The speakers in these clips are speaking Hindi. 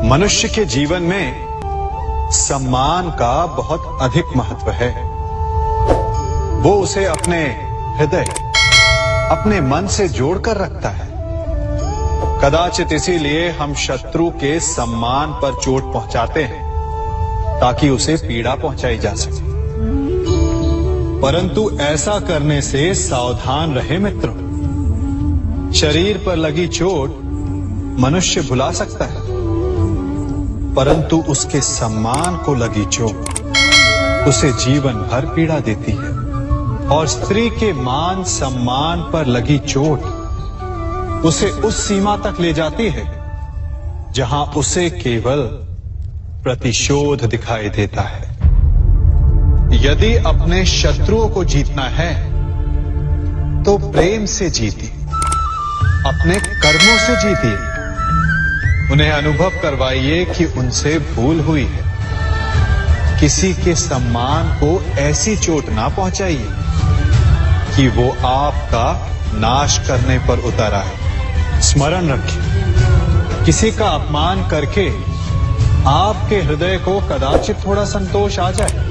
मनुष्य के जीवन में सम्मान का बहुत अधिक महत्व है। वो उसे अपने हृदय, अपने मन से जोड़कर रखता है। कदाचित इसीलिए हम शत्रु के सम्मान पर चोट पहुंचाते हैं ताकि उसे पीड़ा पहुंचाई जा सके। परंतु ऐसा करने से सावधान रहे मित्रों। शरीर पर लगी चोट मनुष्य भुला सकता है, परंतु उसके सम्मान को लगी चोट उसे जीवन भर पीड़ा देती है। और स्त्री के मान सम्मान पर लगी चोट उसे उस सीमा तक ले जाती है जहां उसे केवल प्रतिशोध दिखाई देता है। यदि अपने शत्रुओं को जीतना है तो प्रेम से जीतिए, अपने कर्मों से जीतिए। उन्हें अनुभव करवाइए कि उनसे भूल हुई है। किसी के सम्मान को ऐसी चोट ना पहुंचाइए कि वो आपका नाश करने पर उतर आए। स्मरण रखिए, किसी का अपमान करके आपके हृदय को कदाचित थोड़ा संतोष आ जाए,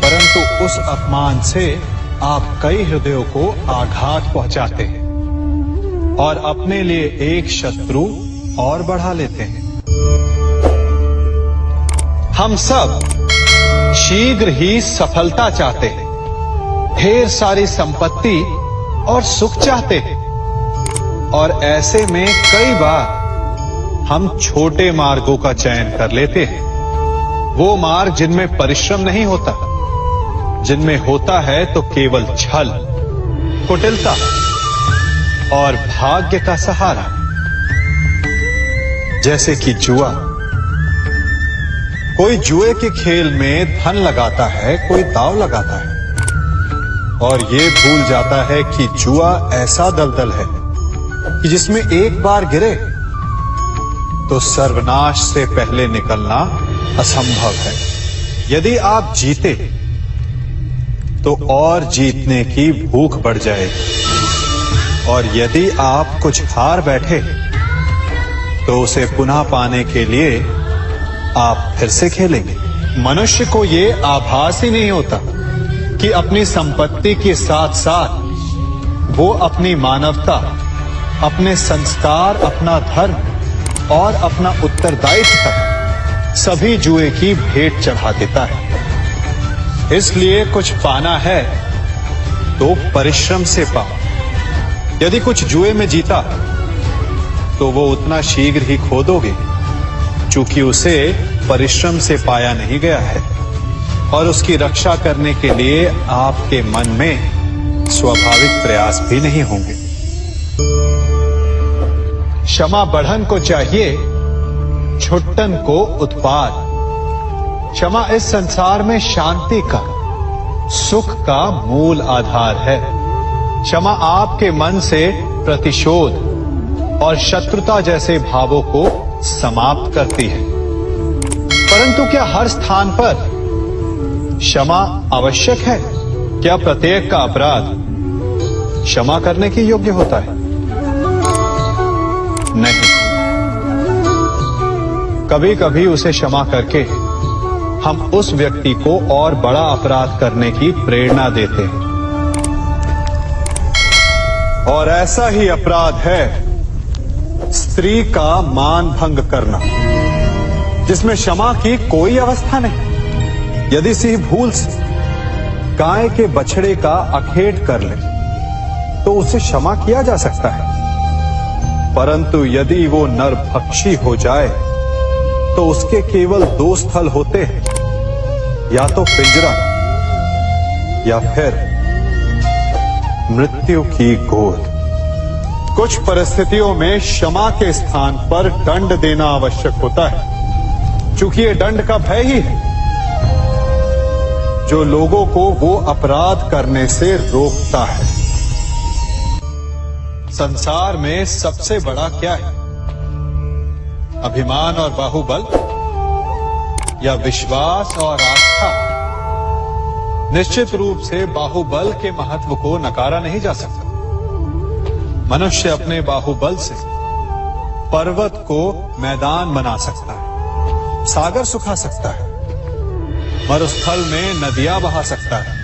परंतु उस अपमान से आप कई हृदयों को आघात पहुंचाते हैं और अपने लिए एक शत्रु और बढ़ा लेते हैं। हम सब शीघ्र ही सफलता चाहते हैं, ढेर सारी संपत्ति और सुख चाहते हैं, और ऐसे में कई बार हम छोटे मार्गों का चयन कर लेते हैं। वो मार्ग जिनमें परिश्रम नहीं होता, जिनमें होता है तो केवल छल, कुटिलता और भाग्य का सहारा। जैसे कि जुआ। कोई जुए के खेल में धन लगाता है, कोई दांव लगाता है और ये भूल जाता है कि जुआ ऐसा दलदल है कि जिसमें एक बार गिरे तो सर्वनाश से पहले निकलना असंभव है। यदि आप जीते तो और जीतने की भूख बढ़ जाएगी, और यदि आप कुछ हार बैठे तो उसे पुनः पाने के लिए आप फिर से खेलेंगे। मनुष्य को ये आभास ही नहीं होता कि अपनी संपत्ति के साथ साथ वो अपनी मानवता, अपने संस्कार, अपना धर्म और अपना उत्तरदायित्व तक सभी जुए की भेंट चढ़ा देता है। इसलिए कुछ पाना है तो परिश्रम से पाओ। यदि कुछ जुए में जीता तो वो उतना शीघ्र ही खो दोगे, चूंकि उसे परिश्रम से पाया नहीं गया है, और उसकी रक्षा करने के लिए आपके मन में स्वाभाविक प्रयास भी नहीं होंगे। क्षमा बढ़न को चाहिए, छुट्टन को उत्पाद। क्षमा इस संसार में शांति का, सुख का मूल आधार है। क्षमा आपके मन से प्रतिशोध और शत्रुता जैसे भावों को समाप्त करती है। परंतु क्या हर स्थान पर क्षमा आवश्यक है? क्या प्रत्येक का अपराध क्षमा करने के योग्य होता है? नहीं। कभी कभी उसे क्षमा करके हम उस व्यक्ति को और बड़ा अपराध करने की प्रेरणा देते हैं, और ऐसा ही अपराध है स्त्री का मान भंग करना, जिसमें क्षमा की कोई अवस्था नहीं। यदि सिंह भूल से गाय के बछड़े का अखेट कर ले तो उसे क्षमा किया जा सकता है, परंतु यदि वो नरभक्षी हो जाए तो उसके केवल दो स्थल होते हैं, या तो पिंजरा या फिर मृत्यु की गोद। कुछ परिस्थितियों में क्षमा के स्थान पर दंड देना आवश्यक होता है, क्योंकि ये दंड का भय ही है जो लोगों को वो अपराध करने से रोकता है। संसार में सबसे बड़ा क्या है? अभिमान और बाहुबल, या विश्वास और आस्था? निश्चित रूप से बाहुबल के महत्व को नकारा नहीं जा सकता। मनुष्य अपने बाहुबल से पर्वत को मैदान बना सकता है, सागर सुखा सकता है, मरुस्थल में नदियां बहा सकता है,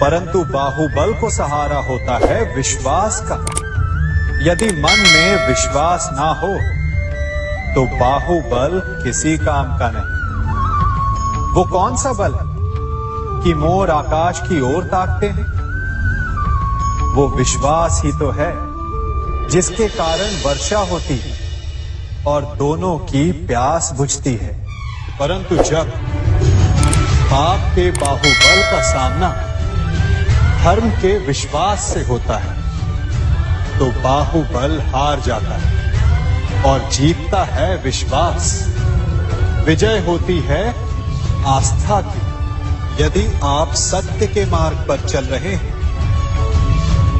परंतु बाहुबल को सहारा होता है विश्वास का। यदि मन में विश्वास ना हो तो बाहुबल किसी काम का नहीं। वो कौन सा बल है कि मोर आकाश की ओर ताकते हैं? वो विश्वास ही तो है जिसके कारण वर्षा होती है और दोनों की प्यास बुझती है। परंतु जब पाप के बाहुबल का सामना धर्म के विश्वास से होता है तो बाहुबल हार जाता है और जीतता है विश्वास। विजय होती है आस्था की। यदि आप सत्य के मार्ग पर चल रहे हैं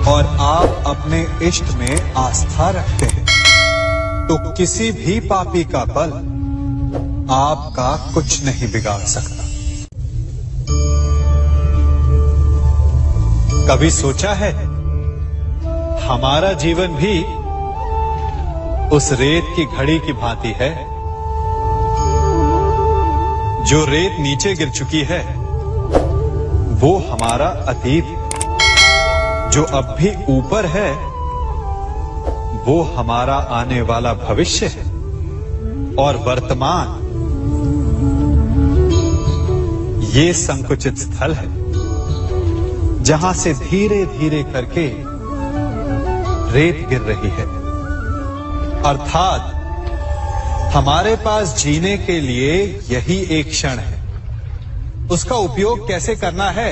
और आप अपने इष्ट में आस्था रखते हैं तो किसी भी पापी का बल आपका कुछ नहीं बिगाड़ सकता। कभी सोचा है हमारा जीवन भी उस रेत की घड़ी की भांति है? जो रेत नीचे गिर चुकी है वो हमारा अतीत है, जो अब भी ऊपर है वो हमारा आने वाला भविष्य है, और वर्तमान ये संकुचित स्थल है जहां से धीरे धीरे करके रेत गिर रही है। अर्थात हमारे पास जीने के लिए यही एक क्षण है। उसका उपयोग कैसे करना है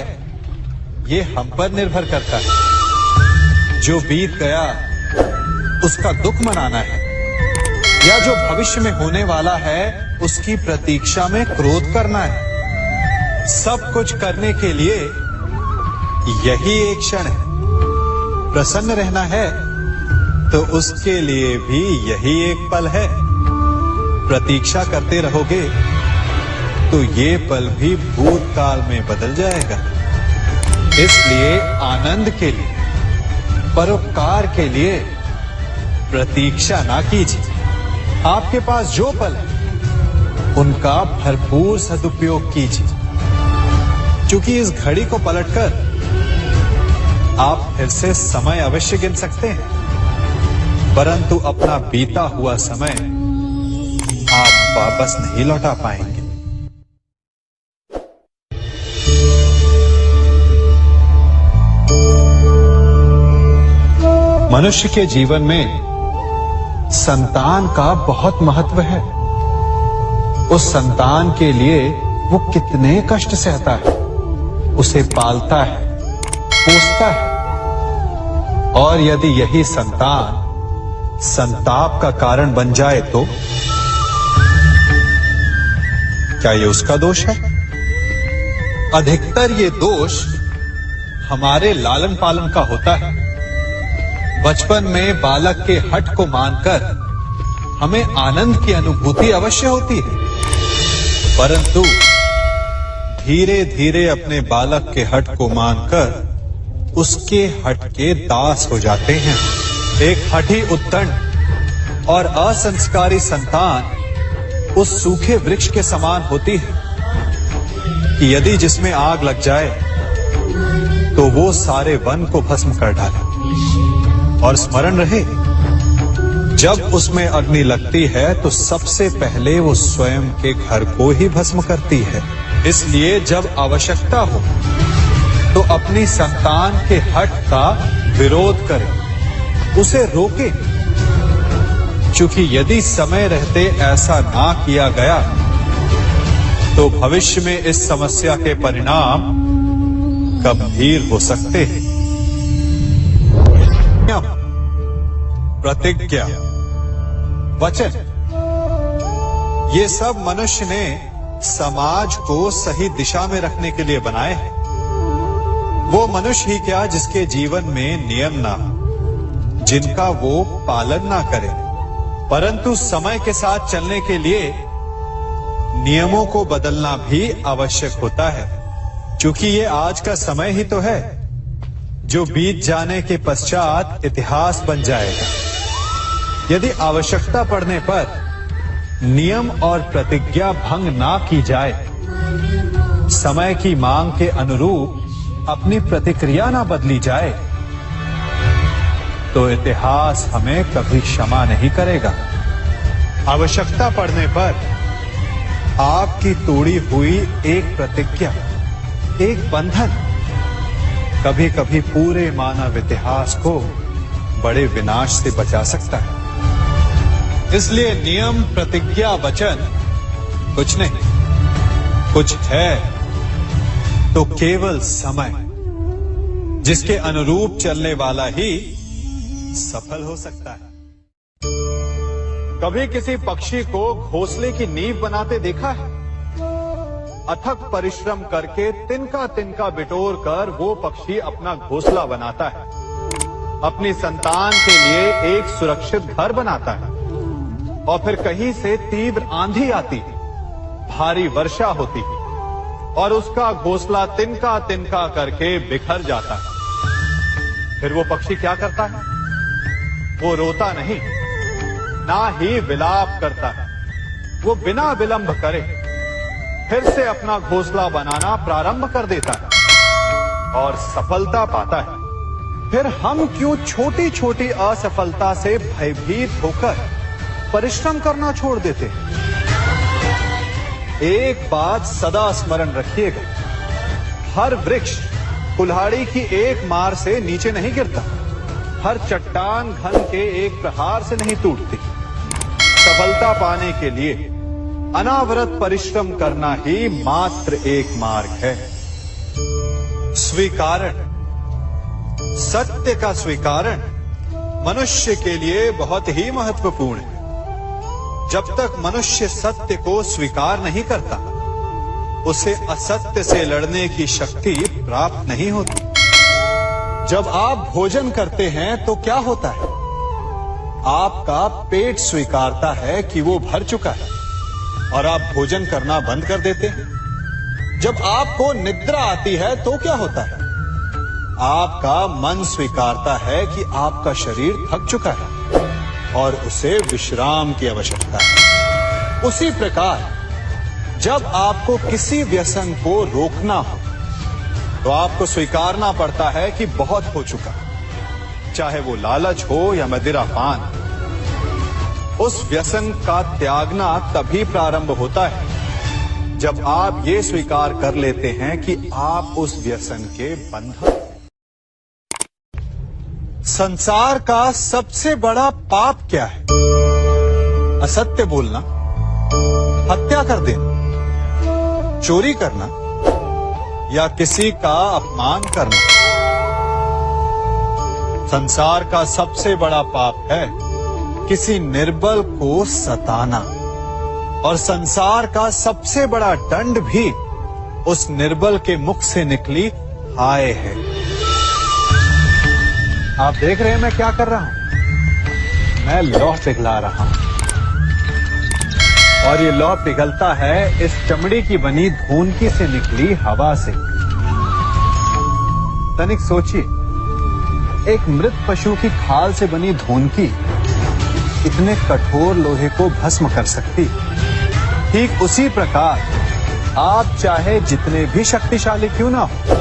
ये हम पर निर्भर करता है। जो बीत गया उसका दुख मनाना है या जो भविष्य में होने वाला है उसकी प्रतीक्षा में क्रोध करना है। सब कुछ करने के लिए यही एक क्षण है। प्रसन्न रहना है तो उसके लिए भी यही एक पल है। प्रतीक्षा करते रहोगे तो ये पल भी भूतकाल में बदल जाएगा। इसलिए आनंद के लिए, परोपकार के लिए प्रतीक्षा ना कीजिए। आपके पास जो पल है उनका भरपूर सदुपयोग कीजिए, क्योंकि इस घड़ी को पलटकर आप फिर से समय अवश्य गिन सकते हैं, परंतु अपना बीता हुआ समय आप वापस नहीं लौटा पाएंगे। मनुष्य के जीवन में संतान का बहुत महत्व है। उस संतान के लिए वो कितने कष्ट सहता है, उसे पालता है, पोसता है, और यदि यही संतान संताप का कारण बन जाए तो क्या ये उसका दोष है? अधिकतर ये दोष हमारे लालन पालन का होता है। बचपन में बालक के हठ को मानकर हमें आनंद की अनुभूति अवश्य होती है, परंतु धीरे धीरे अपने बालक के हठ को मानकर उसके हठ के दास हो जाते हैं। एक हठी उद्दंड और असंस्कारी संतान उस सूखे वृक्ष के समान होती है कि यदि जिसमें आग लग जाए तो वो सारे वन को भस्म कर डाले। और स्मरण रहे, जब उसमें अग्नि लगती है तो सबसे पहले वो स्वयं के घर को ही भस्म करती है। इसलिए जब आवश्यकता हो तो अपनी संतान के हठ का विरोध करें, उसे रोके, क्योंकि यदि समय रहते ऐसा ना किया गया तो भविष्य में इस समस्या के परिणाम गंभीर हो सकते हैं। प्रतिज्ञा, वचन, ये सब मनुष्य ने समाज को सही दिशा में रखने के लिए बनाए हैं। वो मनुष्य ही क्या जिसके जीवन में नियम ना हो, जिनका वो पालन ना करे, परंतु समय के साथ चलने के लिए नियमों को बदलना भी आवश्यक होता है, क्योंकि ये आज का समय ही तो है जो बीत जाने के पश्चात इतिहास बन जाएगा। यदि आवश्यकता पड़ने पर नियम और प्रतिज्ञा भंग ना की जाए, समय की मांग के अनुरूप अपनी प्रतिक्रिया ना बदली जाए, तो इतिहास हमें कभी क्षमा नहीं करेगा। आवश्यकता पड़ने पर आपकी तोड़ी हुई एक प्रतिज्ञा, एक बंधन कभी कभी पूरे मानव इतिहास को बड़े विनाश से बचा सकता है। इसलिए नियम, प्रतिज्ञा, वचन कुछ नहीं, कुछ है तो केवल समय, जिसके अनुरूप चलने वाला ही सफल हो सकता है। कभी किसी पक्षी को घोंसले की नींव बनाते देखा है? अथक परिश्रम करके तिनका तिनका बिटोर कर वो पक्षी अपना घोंसला बनाता है, अपनी संतान के लिए एक सुरक्षित घर बनाता है। और फिर कहीं से तीव्र आंधी आती है, भारी वर्षा होती है और उसका घोंसला तिनका तिनका करके बिखर जाता है। फिर वो पक्षी क्या करता है? वो रोता नहीं, ना ही विलाप करता है। वो बिना विलंब करे फिर से अपना घोंसला बनाना प्रारंभ कर देता है और सफलता पाता है। फिर हम क्यों छोटी छोटी असफलता से भयभीत होकर परिश्रम करना छोड़ देते हैं? एक बात सदा स्मरण रखिएगा, हर वृक्ष कुल्हाड़ी की एक मार से नीचे नहीं गिरता, हर चट्टान घन के एक प्रहार से नहीं टूटती। सफलता पाने के लिए अनावरत परिश्रम करना ही मात्र एक मार्ग है। स्वीकारण, सत्य का स्वीकारण मनुष्य के लिए बहुत ही महत्वपूर्ण है। जब तक मनुष्य सत्य को स्वीकार नहीं करता, उसे असत्य से लड़ने की शक्ति प्राप्त नहीं होती। जब आप भोजन करते हैं तो क्या होता है? आपका पेट स्वीकारता है कि वो भर चुका है और आप भोजन करना बंद कर देते हैं। जब आपको निद्रा आती है तो क्या होता है? आपका मन स्वीकारता है कि आपका शरीर थक चुका है और उसे विश्राम की आवश्यकता है। उसी प्रकार जब आपको किसी व्यसन को रोकना हो तो आपको स्वीकारना पड़ता है कि बहुत हो चुका, चाहे वो लालच हो या मदिरापान। उस व्यसन का त्यागना तभी प्रारंभ होता है जब आप ये स्वीकार कर लेते हैं कि आप उस व्यसन के बंधन। संसार का सबसे बड़ा पाप क्या है? असत्य बोलना, हत्या कर देना, चोरी करना या किसी का अपमान करना। संसार का सबसे बड़ा पाप है किसी निर्बल को सताना, और संसार का सबसे बड़ा दंड भी उस निर्बल के मुख से निकली हाय है। आप देख रहे हैं मैं क्या कर रहा हूं? मैं लौह पिघला रहा हूं और ये लौह पिघलता है इस चमड़ी की बनी धूनकी से निकली हवा से। तनिक सोचिए, एक मृत पशु की खाल से बनी धूनकी इतने कठोर लोहे को भस्म कर सकती। ठीक उसी प्रकार आप चाहे जितने भी शक्तिशाली क्यों ना हो,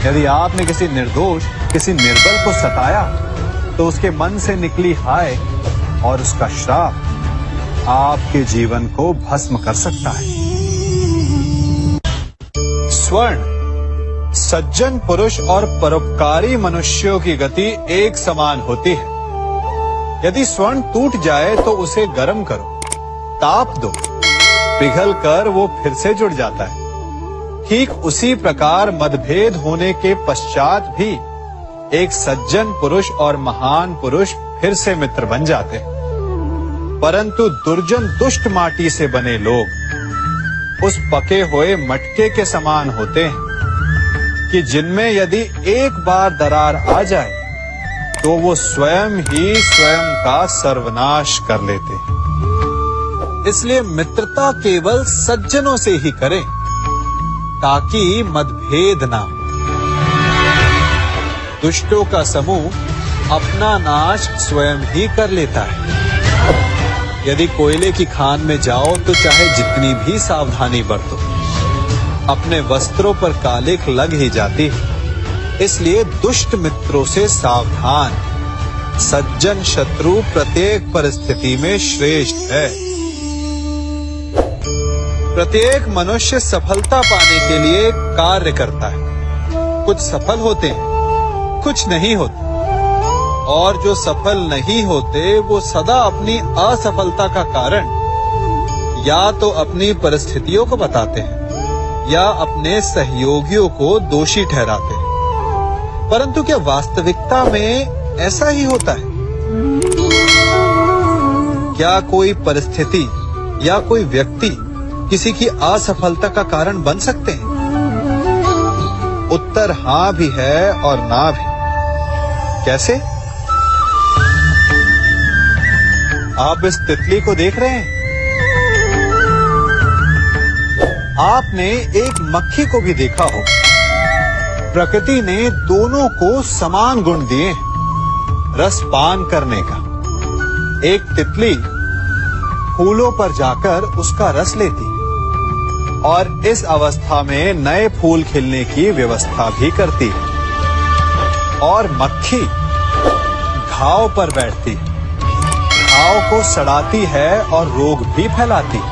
यदि आपने किसी निर्दोष, किसी निर्बल को सताया तो उसके मन से निकली हाय और उसका श्राप आपके जीवन को भस्म कर सकता है। स्वर्ण, सज्जन पुरुष और परोपकारी मनुष्यों की गति एक समान होती है। यदि स्वर्ण टूट जाए तो उसे गर्म करो, ताप दो, पिघल कर वो फिर से जुड़ जाता है। ठीक उसी प्रकार मतभेद होने के पश्चात भी एक सज्जन पुरुष और महान पुरुष फिर से मित्र बन जाते हैं। परंतु दुर्जन दुष्ट माटी से बने लोग उस पके हुए मटके के समान होते हैं कि जिनमें यदि एक बार दरार आ जाए तो वो स्वयं ही स्वयं का सर्वनाश कर लेते हैं। इसलिए मित्रता केवल सज्जनों से ही करें ताकि मतभेद ना हो। दुष्टों का समूह अपना नाश स्वयं ही कर लेता है। यदि कोयले की खान में जाओ तो चाहे जितनी भी सावधानी बरतो, अपने वस्त्रों पर कालिख लग ही जाती है। इसलिए दुष्ट मित्रों से सावधान। सज्जन शत्रु प्रत्येक परिस्थिति में श्रेष्ठ है। प्रत्येक मनुष्य सफलता पाने के लिए कार्य करता है। कुछ सफल होते हैं, कुछ नहीं होते, और जो सफल नहीं होते वो सदा अपनी असफलता का कारण या तो अपनी परिस्थितियों को बताते हैं या अपने सहयोगियों को दोषी ठहराते हैं। परंतु क्या वास्तविकता में ऐसा ही होता है? क्या कोई परिस्थिति या कोई व्यक्ति किसी की असफलता का कारण बन सकते हैं? उत्तर हां भी है और ना भी। कैसे? आप इस तितली को देख रहे हैं? आपने एक मक्खी को भी देखा हो। प्रकृति ने दोनों को समान गुण दिए हैं रस पान करने का। एक तितली फूलों पर जाकर उसका रस लेती और इस अवस्था में नए फूल खिलने की व्यवस्था भी करती है। और मक्खी घाव पर बैठती है, घाव को सड़ाती है और रोग भी फैलाती है।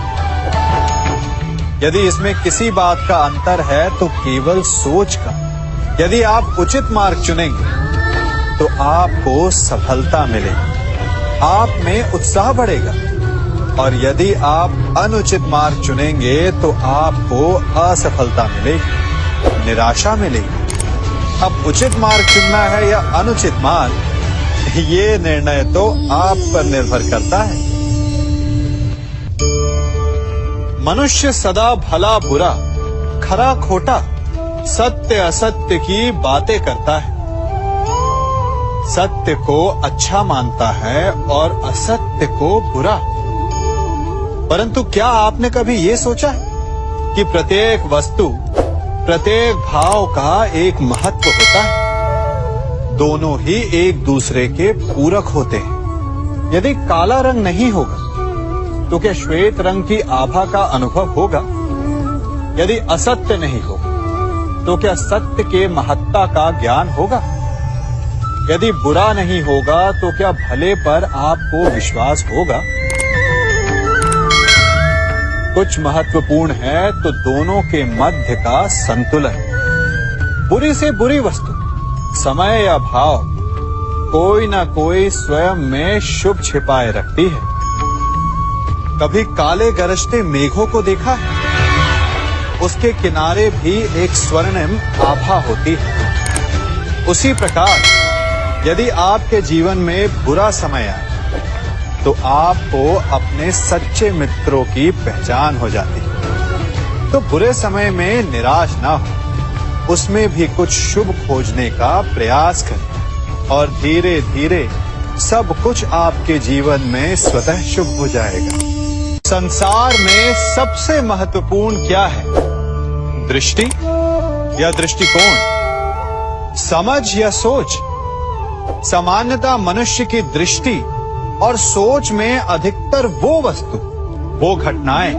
यदि इसमें किसी बात का अंतर है तो केवल सोच का। यदि आप उचित मार्ग चुनेंगे तो आपको सफलता मिलेगी, आप में उत्साह बढ़ेगा, और यदि आप अनुचित मार्ग चुनेंगे तो आपको असफलता मिलेगी, निराशा मिलेगी। अब उचित मार्ग चुनना है या अनुचित मार्ग, ये निर्णय तो आप पर निर्भर करता है। मनुष्य सदा भला बुरा, खरा खोटा, सत्य असत्य की बातें करता है। सत्य को अच्छा मानता है और असत्य को बुरा। परंतु क्या आपने कभी ये सोचा है कि प्रत्येक वस्तु, प्रत्येक भाव का एक महत्व होता है? दोनों ही एक दूसरे के पूरक होते हैं। यदि काला रंग नहीं होगा तो क्या श्वेत रंग की आभा का अनुभव होगा? यदि असत्य नहीं होगा तो क्या सत्य के महत्ता का ज्ञान होगा? यदि बुरा नहीं होगा तो क्या भले पर आपको विश्वास होगा? कुछ महत्वपूर्ण है तो दोनों के मध्य का संतुलन। बुरी से बुरी वस्तु, समय या भाव, कोई ना कोई स्वयं में शुभ छिपाए रखती है। कभी काले गरजते मेघों को देखा है? उसके किनारे भी एक स्वर्णिम आभा होती है। उसी प्रकार यदि आपके जीवन में बुरा समय आए तो आपको अपने सच्चे मित्रों की पहचान हो जाती है। तो बुरे समय में निराश ना हो, उसमें भी कुछ शुभ खोजने का प्रयास करें और धीरे धीरे सब कुछ आपके जीवन में स्वतः शुभ हो जाएगा। संसार में सबसे महत्वपूर्ण क्या है? दृष्टि या दृष्टिकोण, समझ या सोच? सामान्यतः मनुष्य की दृष्टि और सोच में अधिकतर वो वस्तु, वो घटनाएं,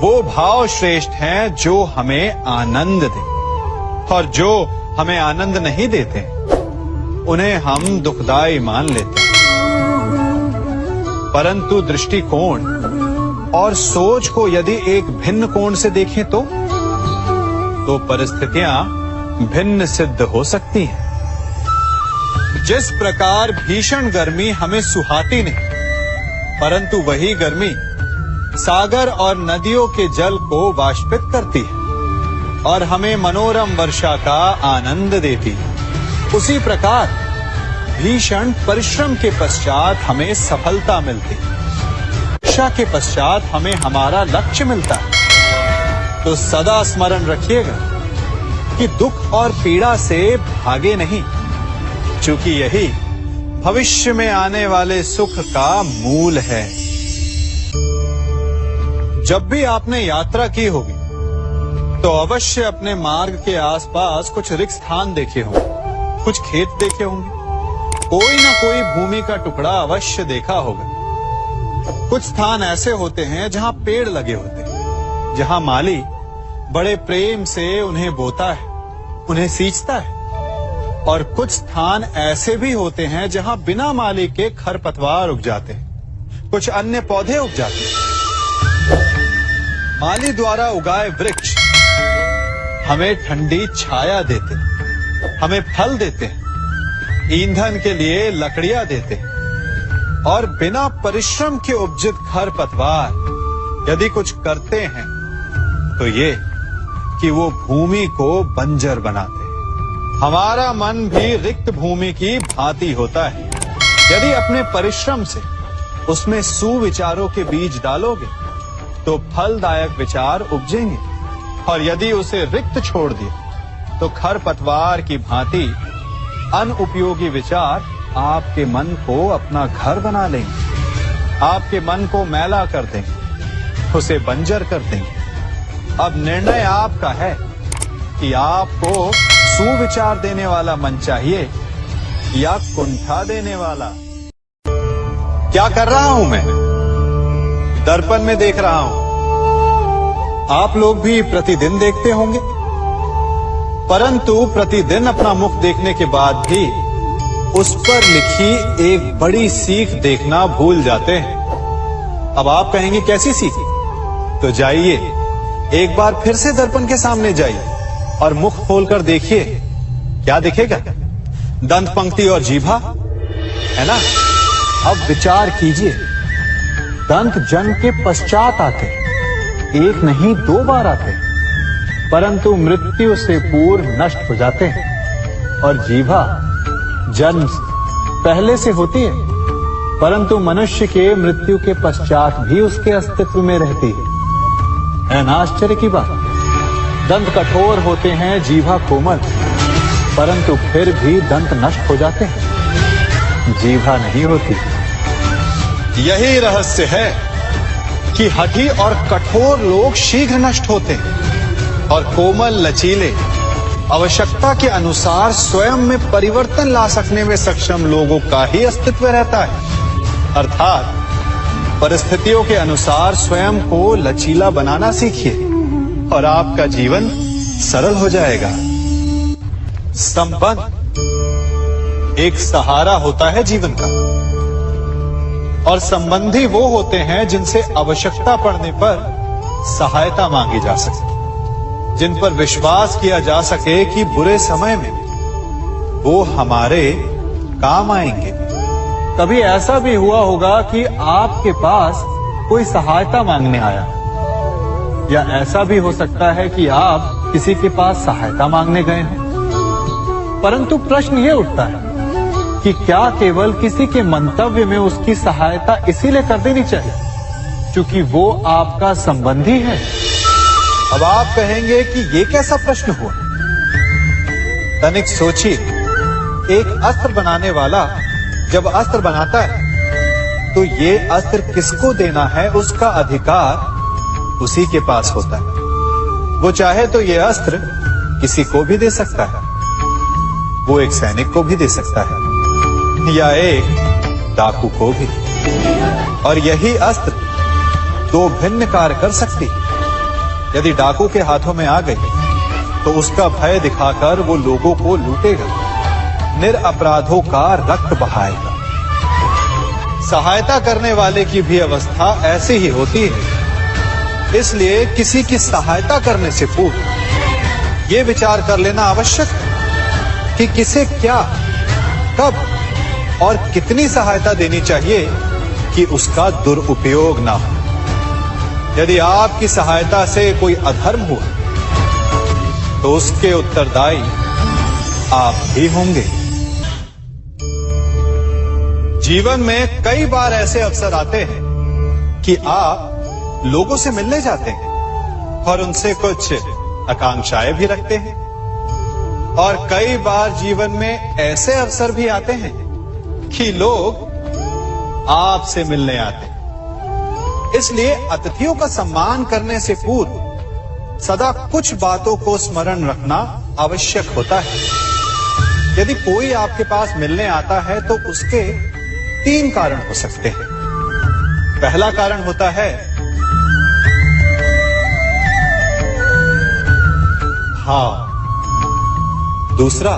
वो भाव श्रेष्ठ हैं जो हमें आनंद दें, और जो हमें आनंद नहीं देते उन्हें हम दुखदाई मान लेते हैं। परंतु दृष्टिकोण और सोच को यदि एक भिन्न कोण से देखें तो परिस्थितियां भिन्न सिद्ध हो सकती हैं। जिस प्रकार भीषण गर्मी हमें सुहाती नहीं, परंतु वही गर्मी सागर और नदियों के जल को वाष्पित करती है और हमें मनोरम वर्षा का आनंद देती है, उसी प्रकार भीषण परिश्रम के पश्चात हमें सफलता मिलती है। वर्षा के पश्चात हमें हमारा लक्ष्य मिलता है। तो सदा स्मरण रखिएगा कि दुख और पीड़ा से भागे नहीं, क्योंकि यही भविष्य में आने वाले सुख का मूल है। जब भी आपने यात्रा की होगी तो अवश्य अपने मार्ग के आसपास कुछ रिक्त स्थान देखे होंगे, कुछ खेत देखे होंगे, कोई ना कोई भूमि का टुकड़ा अवश्य देखा होगा। कुछ स्थान ऐसे होते हैं जहां पेड़ लगे होते हैं, जहां माली बड़े प्रेम से उन्हें बोता है, उन्हें सींचता है। और कुछ स्थान ऐसे भी होते हैं जहां बिना माली के खरपतवार उग जाते हैं, कुछ अन्य पौधे उग जाते हैं। माली द्वारा उगाए वृक्ष हमें ठंडी छाया देते हैं, हमें फल देते हैं, ईंधन के लिए लकड़ियां देते हैं। और बिना परिश्रम के उपजित खरपतवार यदि कुछ करते हैं तो ये कि वो भूमि को बंजर बनाते हैं। हमारा मन भी रिक्त भूमि की भांति होता है। यदि अपने परिश्रम से उसमें सुविचारों के बीज डालोगे तो फलदायक विचार उपजेंगे, और यदि उसे रिक्त छोड़ दिया तो खरपतवार की भांति अनुपयोगी विचार आपके मन को अपना घर बना लेंगे, आपके मन को मैला कर देंगे, उसे बंजर कर देंगे। अब निर्णय आपका है कि आपको सुविचार देने वाला मन चाहिए या कुंठा देने वाला। क्या कर रहा हूं मैं? दर्पण में देख रहा हूं। आप लोग भी प्रतिदिन देखते होंगे, परंतु प्रतिदिन अपना मुख देखने के बाद भी उस पर लिखी एक बड़ी सीख देखना भूल जाते हैं। अब आप कहेंगे कैसी सीख? तो जाइए एक बार फिर से दर्पण के सामने जाइए और मुख खोलकर देखिए, क्या दिखेगा? दंत पंक्ति और जीभा, है ना? अब विचार कीजिए, दंत जन्म के पश्चात आते, एक नहीं 2 बार आते, परंतु मृत्यु से पूर्व नष्ट हो जाते हैं। और जीभा जन्म पहले से होती है, परंतु मनुष्य के मृत्यु के पश्चात भी उसके अस्तित्व में रहती है ना? आश्चर्य की बात। दंत कठोर होते हैं, जीभा कोमल, परंतु फिर भी दंत नष्ट हो जाते हैं, जीभा नहीं होती। यही रहस्य है कि हठी और कठोर लोग शीघ्र नष्ट होते हैं और कोमल लचीले आवश्यकता के अनुसार स्वयं में परिवर्तन ला सकने में सक्षम लोगों का ही अस्तित्व रहता है। अर्थात परिस्थितियों के अनुसार स्वयं को लचीला बनाना सीखिए और आपका जीवन सरल हो जाएगा। संबंध एक सहारा होता है जीवन का, और संबंधी वो होते हैं जिनसे आवश्यकता पड़ने पर सहायता मांगी जा सके, जिन पर विश्वास किया जा सके कि बुरे समय में वो हमारे काम आएंगे। कभी ऐसा भी हुआ होगा कि आपके पास कोई सहायता मांगने आया, या ऐसा भी हो सकता है कि आप किसी के पास सहायता मांगने गए हो। परंतु प्रश्न ये उठता है कि क्या केवल किसी के मंतव्य में उसकी सहायता इसीलिए कर देनी चाहिए क्योंकि वो आपका संबंधी है? अब आप कहेंगे कि ये कैसा प्रश्न हुआ? तनिक सोचिए, एक अस्त्र बनाने वाला जब अस्त्र बनाता है तो ये अस्त्र किसको देना है उसका अधिकार उसी के पास होता है। वो चाहे तो ये अस्त्र किसी को भी दे सकता है, वो एक सैनिक को भी दे सकता है या एक डाकू को भी, और यही अस्त्र 2 भिन्न कार्य कर सकती है। यदि डाकू के हाथों में आ गई तो उसका भय दिखाकर वो लोगों को लूटेगा, निरपराधों का रक्त बहाएगा। सहायता करने वाले की भी अवस्था ऐसी ही होती है। इसलिए किसी की सहायता करने से पूर्व ये विचार कर लेना आवश्यक है कि किसे क्या, कब और कितनी सहायता देनी चाहिए कि उसका दुरुपयोग ना हो। यदि आपकी सहायता से कोई अधर्म हुआ तो उसके उत्तरदायी आप ही होंगे। जीवन में कई बार ऐसे अवसर आते हैं कि आप लोगों से मिलने जाते हैं और उनसे कुछ आकांक्षाएं भी रखते हैं, और कई बार जीवन में ऐसे अवसर भी आते हैं कि लोग आपसे मिलने आते हैं। इसलिए अतिथियों का सम्मान करने से पूर्व सदा कुछ बातों को स्मरण रखना आवश्यक होता है। यदि कोई आपके पास मिलने आता है तो उसके 3 कारण हो सकते हैं। पहला कारण होता है भाव, दूसरा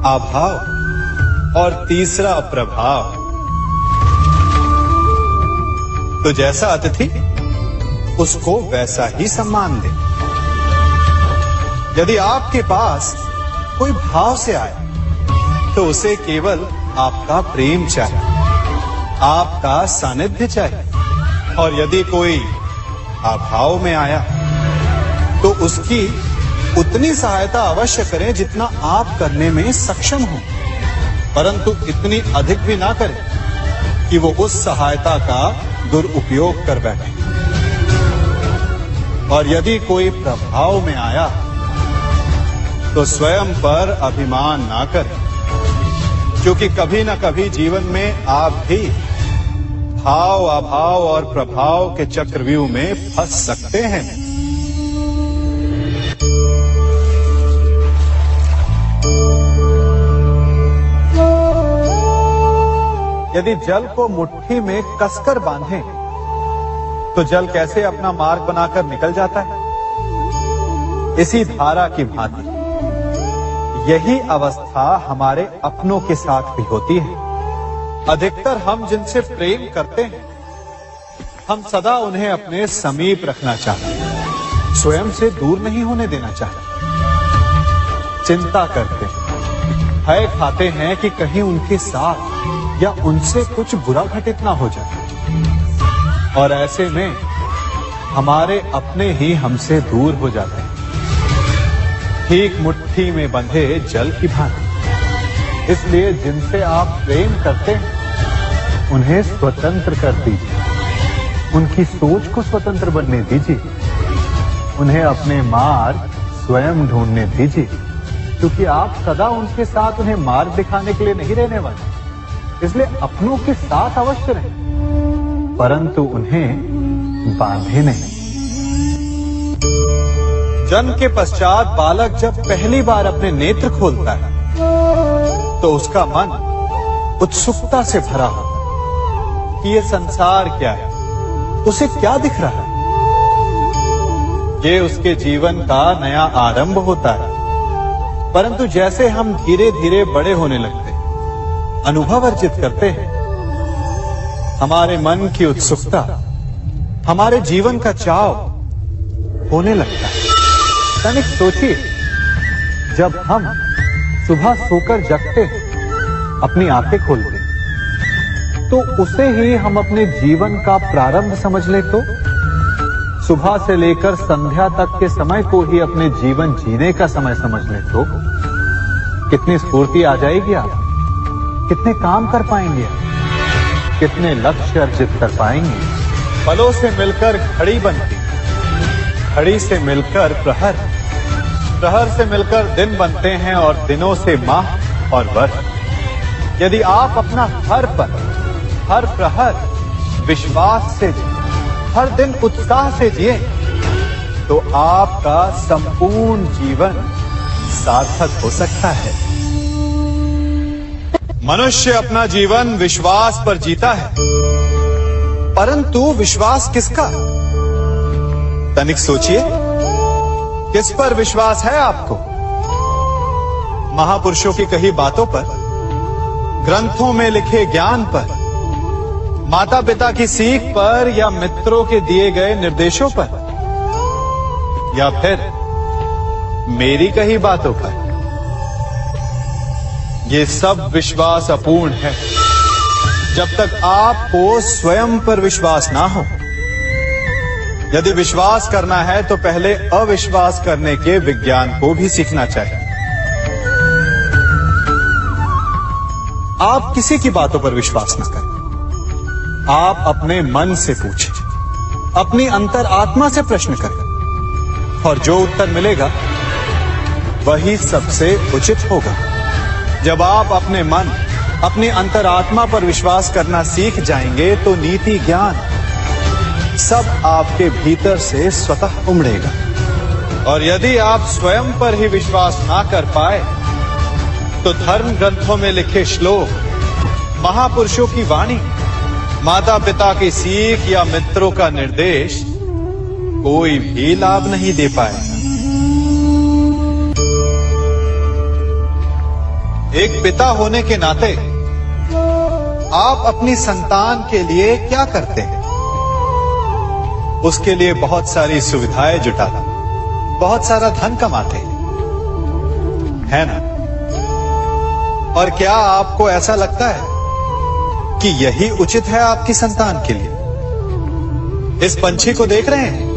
अभाव और तीसरा प्रभाव। तो जैसा अतिथि उसको वैसा ही सम्मान दे। यदि आपके पास कोई भाव से आए तो उसे केवल आपका प्रेम चाहिए, आपका सानिध्य चाहिए। और यदि कोई अभाव में आया तो उसकी उतनी सहायता अवश्य करें जितना आप करने में सक्षम हो, परंतु इतनी अधिक भी ना करें कि वो उस सहायता का दुरुपयोग कर बैठे। और यदि कोई प्रभाव में आया तो स्वयं पर अभिमान ना करें, क्योंकि कभी ना कभी जीवन में आप भी भाव, अभाव और प्रभाव के चक्रव्यूह में फंस सकते हैं। यदि जल को मुट्ठी में कसकर बांधें तो जल कैसे अपना मार्ग बनाकर निकल जाता है? इसी धारा की भांति यही अवस्था हमारे अपनों के साथ भी होती है। अधिकतर हम जिनसे प्रेम करते हैं, हम सदा उन्हें अपने समीप रखना चाहते हैं, स्वयं से दूर नहीं होने देना चाहते। चिंता करते हैं, भय खाते हैं कि कहीं उनके साथ या उनसे कुछ बुरा घटित ना हो जाए। और ऐसे में हमारे अपने ही हमसे दूर हो जाते हैं, ठीक मुट्ठी में बंधे जल की भांति। इसलिए जिनसे आप प्रेम करते हैं उन्हें स्वतंत्र कर दीजिए, उनकी सोच को स्वतंत्र बनने दीजिए, उन्हें अपने मार्ग स्वयं ढूंढने दीजिए, क्योंकि आप सदा उनके साथ उन्हें मार्ग दिखाने के लिए नहीं रहने वाले। इसलिए अपनों के साथ अवश्य रहें, परंतु उन्हें बांधे नहीं। जन्म के पश्चात बालक जब पहली बार अपने नेत्र खोलता है तो उसका मन उत्सुकता से भरा होता है कि ये संसार क्या है, उसे क्या दिख रहा है। ये उसके जीवन का नया आरंभ होता है। परंतु जैसे हम धीरे धीरे बड़े होने लगते हैं, अनुभव अर्जित करते हैं, हमारे मन की उत्सुकता, हमारे जीवन का चाव होने लगता है। तनिक सोचिए, जब हम सुबह सोकर जगते हैं, अपनी आंखें खोलते हैं, तो उसे ही हम अपने जीवन का प्रारंभ समझ ले तो सुबह से लेकर संध्या तक के समय को ही अपने जीवन जीने का समय समझ ले तो कितनी स्फूर्ति आ जाएगी। आप कितने काम कर पाएंगे, कितने लक्ष्य अर्जित कर पाएंगे। फलों से मिलकर घड़ी बनती, घड़ी से मिलकर प्रहर, प्रहर से मिलकर दिन बनते हैं और दिनों से माह और वर्ष। यदि आप अपना हर पल, हर प्रहर विश्वास से जिए, हर दिन उत्साह से जिए, तो आपका संपूर्ण जीवन सार्थक हो सकता है। मनुष्य अपना जीवन विश्वास पर जीता है, परंतु विश्वास किसका? तनिक सोचिए, किस पर विश्वास है आपको? महापुरुषों की कही बातों पर, ग्रंथों में लिखे ज्ञान पर, माता पिता की सीख पर, या मित्रों के दिए गए निर्देशों पर, या फिर मेरी कही बातों पर? ये सब विश्वास अपूर्ण है जब तक आपको स्वयं पर विश्वास ना हो। यदि विश्वास करना है तो पहले अविश्वास करने के विज्ञान को भी सीखना चाहिए। आप किसी की बातों पर विश्वास न करें, आप अपने मन से पूछें, अपनी अंतर आत्मा से प्रश्न करें, और जो उत्तर मिलेगा वही सबसे उचित होगा। जब आप अपने मन, अपनी अंतरात्मा पर विश्वास करना सीख जाएंगे तो नीति, ज्ञान सब आपके भीतर से स्वतः उमड़ेगा। और यदि आप स्वयं पर ही विश्वास ना कर पाए तो धर्म ग्रंथों में लिखे श्लोक, महापुरुषों की वाणी माता पिता की सीख या मित्रों का निर्देश कोई भी लाभ नहीं दे पाएगा। एक पिता होने के नाते आप अपनी संतान के लिए क्या करते हैं? उसके लिए बहुत सारी सुविधाएं जुटाते, बहुत सारा धन कमाते है ना? और क्या आपको ऐसा लगता है कि यही उचित है आपकी संतान के लिए? इस पंछी को देख रहे हैं?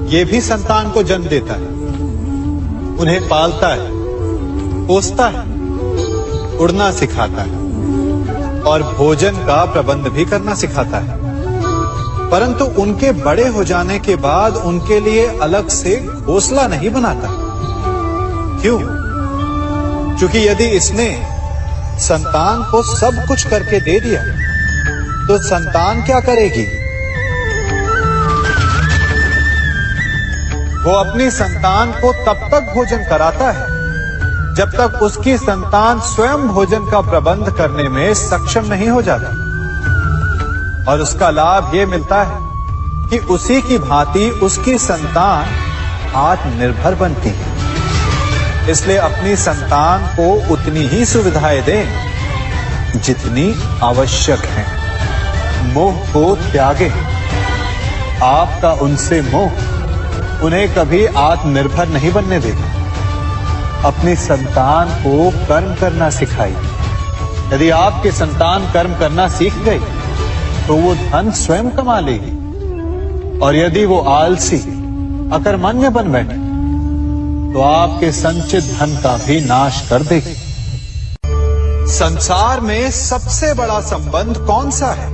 ये भी संतान को जन्म देता है, उन्हें पालता है, पोसता है, उड़ना सिखाता है और भोजन का प्रबंध भी करना सिखाता है। परंतु उनके बड़े हो जाने के बाद उनके लिए अलग से घोंसला नहीं बनाता। क्यों? क्योंकि यदि इसने संतान को सब कुछ करके दे दिया तो संतान क्या करेगी? वो अपनी संतान को तब तक भोजन कराता है जब तक उसकी संतान स्वयं भोजन का प्रबंध करने में सक्षम नहीं हो जाती। और उसका लाभ ये मिलता है कि उसी की भांति उसकी संतान आत्मनिर्भर बनती है। इसलिए अपनी संतान को उतनी ही सुविधाएं दें जितनी आवश्यक है। मोह को त्यागें। आपका उनसे मोह उन्हें कभी आत्मनिर्भर नहीं बनने देगा। अपनी संतान को कर्म करना सिखाइए। यदि आपकी संतान कर्म करना सीख गई तो वो धन स्वयं कमा लेगी। और यदि वो आलसी, अकर्मण्य बन बैठे तो आपके संचित धन का भी नाश कर देगी। संसार में सबसे बड़ा संबंध कौन सा है?